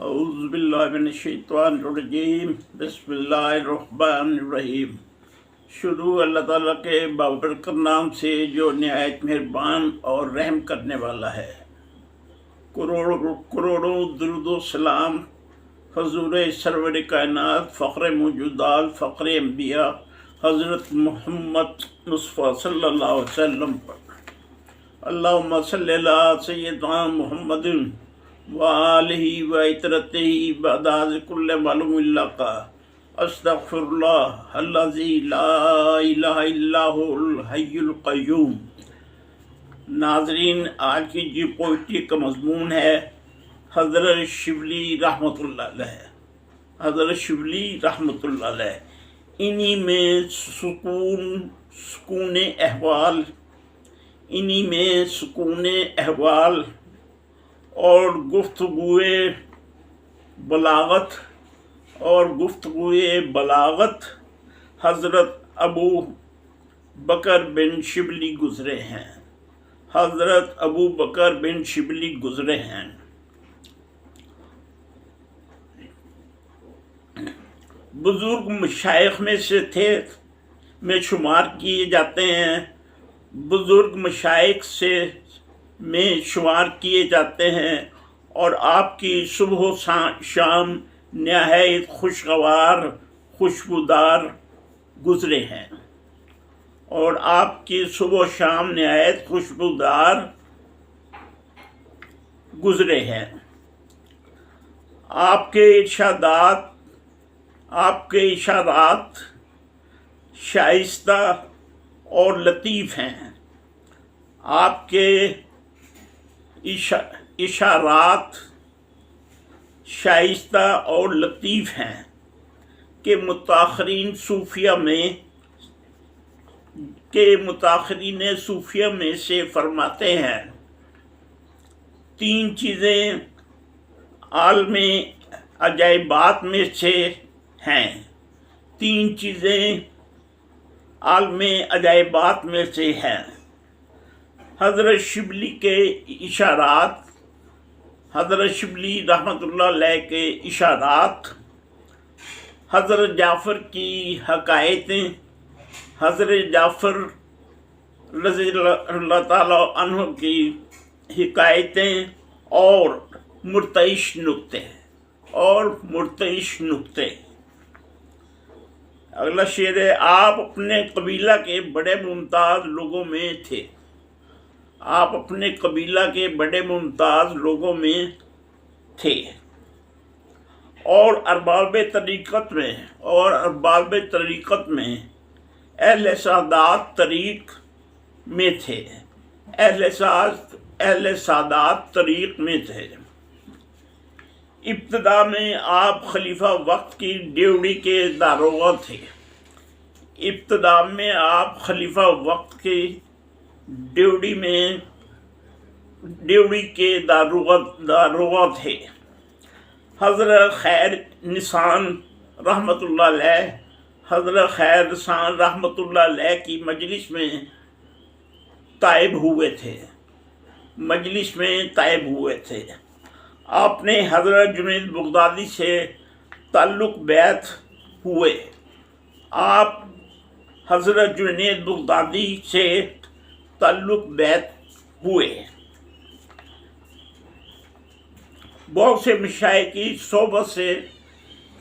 اعوذ باللہ من الشیطان الرجیم بسم اللہ الرحمن الرحیم۔ شروع اللہ تعالیٰ کے بابرکت نام سے جو نہایت مہربان اور رحم کرنے والا ہے۔ کروڑوں درود و سلام حضور سرور کائنات، فخر موجودات، فخر انبیاء حضرت محمد مصطفیٰ صلی اللہ علیہ وسلم پر۔ اللہم صلی اللہ سیدنا محمد وآلہ وعطرتہ بعد کل معلوم اللہ کا استغفر اللہ الذی لا الہ الا هو الحی القیوم۔ ناظرین، آج کی جو پوئٹری کا مضمون ہے حضرت شبلی رحمۃ اللہ علیہ۔ حضرت شبلی رحمۃ اللہ علیہ، انہی میں سکون احوال، انہی میں سکون احوال اور گفتگوئے بلاغت حضرت ابو بکر بن شبلی گزرے ہیں۔ حضرت ابو بکر بن شبلی گزرے ہیں۔ بزرگ مشائخ میں سے تھے، میں شمار کیے جاتے ہیں، بزرگ مشائخ سے میں شمار کیے جاتے ہیں، اور آپ کی صبح و شام نہایت خوشگوار خوشبودار گزرے ہیں، اور آپ کی صبح و شام نہایت خوشبودار گزرے ہیں۔ آپ کے ارشادات شائستہ اور لطیف ہیں۔ آپ کے اشارات شائستہ اور لطیف ہیں کہ متاخرین صوفیہ میں سے فرماتے ہیں، تین چیزیں عالم عجائبات میں سے ہیں، تین چیزیں عالم عجائبات میں سے ہیں۔ حضرت شبلی کے اشارات، حضرت شبلی رحمۃ اللہ علیہ کے اشارات، حضرت جعفر کی حکایتیں، حضرت جعفر رضی اللہ تعالیٰ عنہ کی حکایتیں، اور مرتعش نکتے۔ اگلا شعر ہے، آپ اپنے قبیلہ کے بڑے ممتاز لوگوں میں تھے۔ آپ اپنے قبیلہ کے بڑے ممتاز لوگوں میں تھے، اور ارباب طریقت میں اہل سعادات طریق میں تھے، اہل سعادات طریق میں تھے۔ ابتدا میں آپ خلیفہ وقت کی ڈیوڑی کے داروغہ تھے۔ ابتدا میں آپ خلیفہ وقت کی ڈیوڑی کے داروغہ تھے۔ حضرت خیر نسان رحمۃ اللہ علیہ، حضرت خیر نسان رحمۃ اللہ علیہ کی مجلس میں طائب ہوئے تھے۔ آپ نے حضرت جنید بغدادی سے تعلق بیعت ہوئے۔ آپ حضرت جنید بغدادی سے تعلق بیعت ہوئے۔ بہت سے مشائخ کی صحبت سے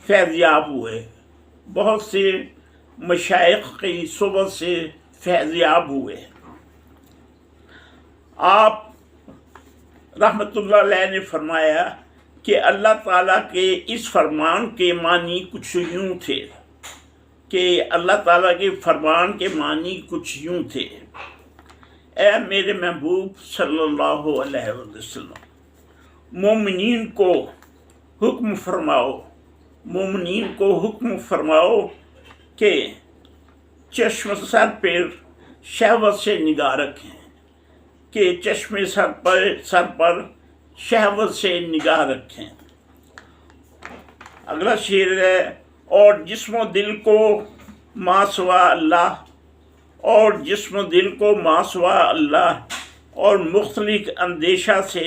فیضیاب ہوئے، بہت سے مشائخ کی صحبت سے فیضیاب ہوئے۔ آپ رحمۃ اللہ علیہ نے فرمایا کہ اللہ تعالیٰ کے اس فرمان کے معنی کچھ یوں تھے، کہ اللہ تعالیٰ کے فرمان کے معنی کچھ یوں تھے، اے میرے محبوب صلی اللہ علیہ وسلم، مومنین کو حکم فرماؤ کہ چشم سر پر شہوت سے نگاہ رکھیں، کہ چشم سر پر شہوت سے نگاہ رکھیں۔ اگلا شعر ہے، اور جسم و دل کو ما سوا اللہ اور مختلف اندیشہ سے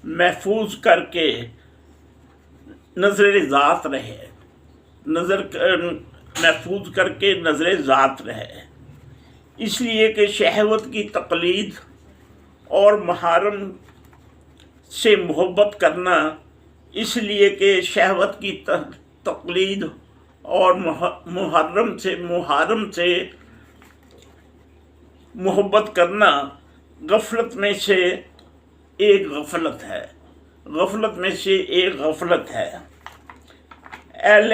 محفوظ کر کے نظر ذات رہے، نظر محفوظ کر کے نظر ذات رہے، اس لیے کہ شہوت کی تقلید اور محارم سے محبت کرنا، اس لیے کہ شہوت کی تقلید اور محرم سے محبت کرنا غفلت میں سے ایک غفلت ہے، اہل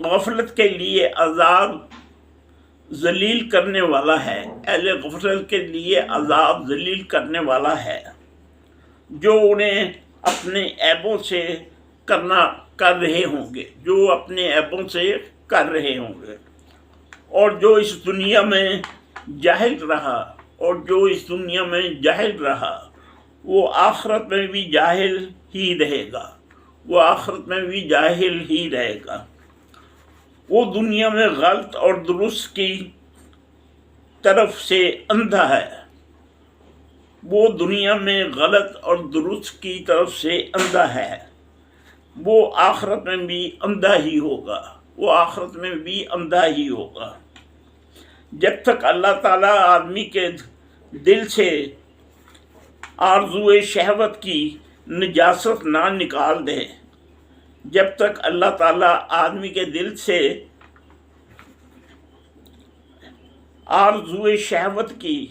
غفلت کے لیے عذاب ذلیل کرنے والا ہے، جو انہیں اپنے عیبوں سے کر رہے ہوں گے، اور جو اس دنیا میں جاہل رہا وہ آخرت میں بھی جاہل ہی رہے گا، وہ دنیا میں غلط اور درست کی طرف سے اندھا ہے، وہ آخرت میں بھی اندھا ہی ہوگا، جب تک اللہ تعالیٰ آدمی کے دل سے آرزوئے شہوت کی نجاست نہ نکال دے، جب تک اللہ تعالیٰ آدمی کے دل سے آرزوئے شہوت کی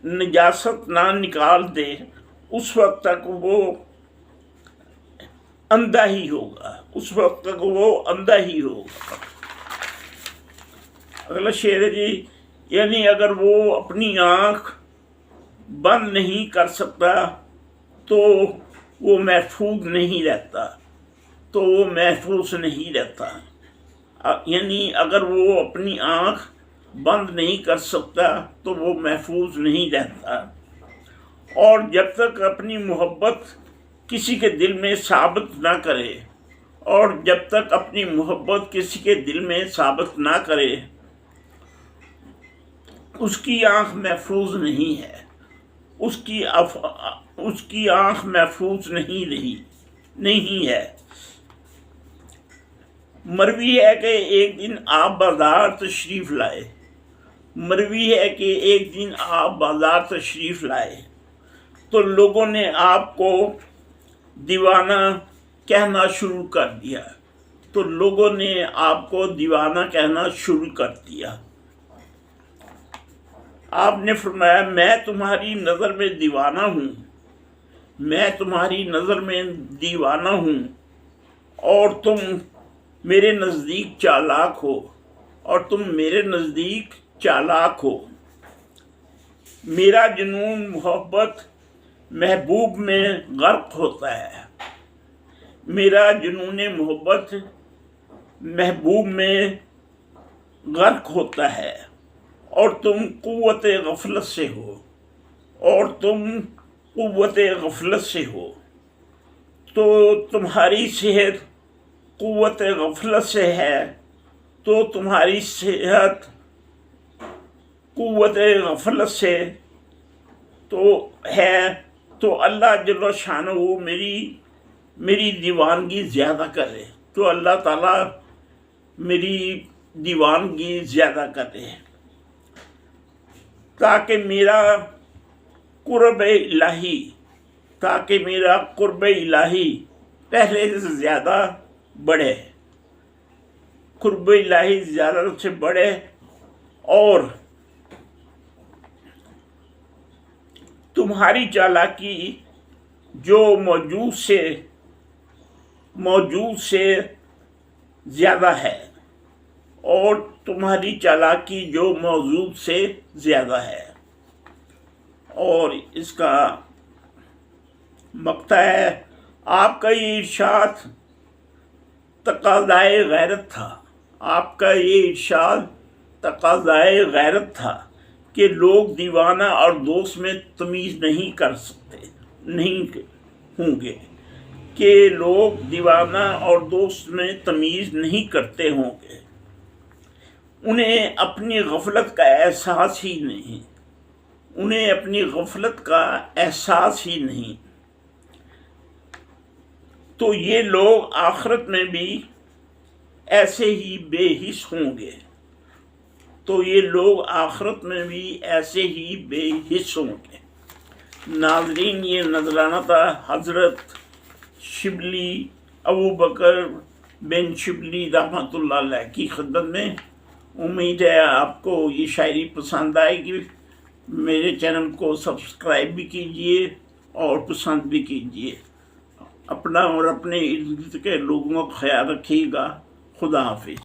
نجاست نہ نکال دے، اس وقت تک وہ اندھا ہی ہوگا، اگلا شعر ہے جی، یعنی اگر وہ اپنی آنکھ بند نہیں کر سکتا تو وہ محفوظ نہیں رہتا، یعنی اگر وہ اپنی آنکھ بند نہیں کر سکتا تو وہ محفوظ نہیں رہتا، اور جب تک اپنی محبت کسی کے دل میں ثابت نہ کرے اس کی آنکھ محفوظ نہیں ہے، اس کی آنکھ محفوظ نہیں ہے۔ مروی ہے کہ ایک دن آپ بازار تشریف لائے تو لوگوں نے آپ کو دیوانہ کہنا شروع کر دیا، آپ نے فرمایا میں تمہاری نظر میں دیوانہ ہوں اور تم میرے نزدیک چالاک ہو، میرا جنون محبت محبوب میں غرق ہوتا ہے، اور تم قوت غفلت سے ہو، تو تمہاری صحت قوت غفلت سے ہے، تو اللہ جل شانہ میری دیوانگی زیادہ کرے، تو اللہ تعالیٰ میری دیوانگی زیادہ کرے، تاکہ میرا قرب الہی پہلے سے زیادہ بڑھے، اور تمہاری چالاکی جو موجود سے زیادہ ہے، اور اس کا مقطع ہے، آپ کا یہ ارشاد تقاضائے غیرت تھا کہ لوگ دیوانہ اور دوست میں تمیز نہیں کرتے ہوں گے، انہیں اپنی غفلت کا احساس ہی نہیں، تو یہ لوگ آخرت میں بھی ایسے ہی بے حس ہوں گے، تو یہ لوگ آخرت میں بھی ایسے ہی بے حس ہوں گے۔ ناظرین، یہ نذرانہ تھا حضرت شبلی ابو بکر بن شبلی رحمۃ اللہ علیہ کی خدمت میں۔ امید ہے آپ کو یہ شاعری پسند آئے گی۔ میرے چینل کو سبسکرائب بھی کیجئے اور پسند بھی کیجئے۔ اپنا اور اپنے ارد گرد کے لوگوں کا خیال رکھیے گا۔ خدا حافظ۔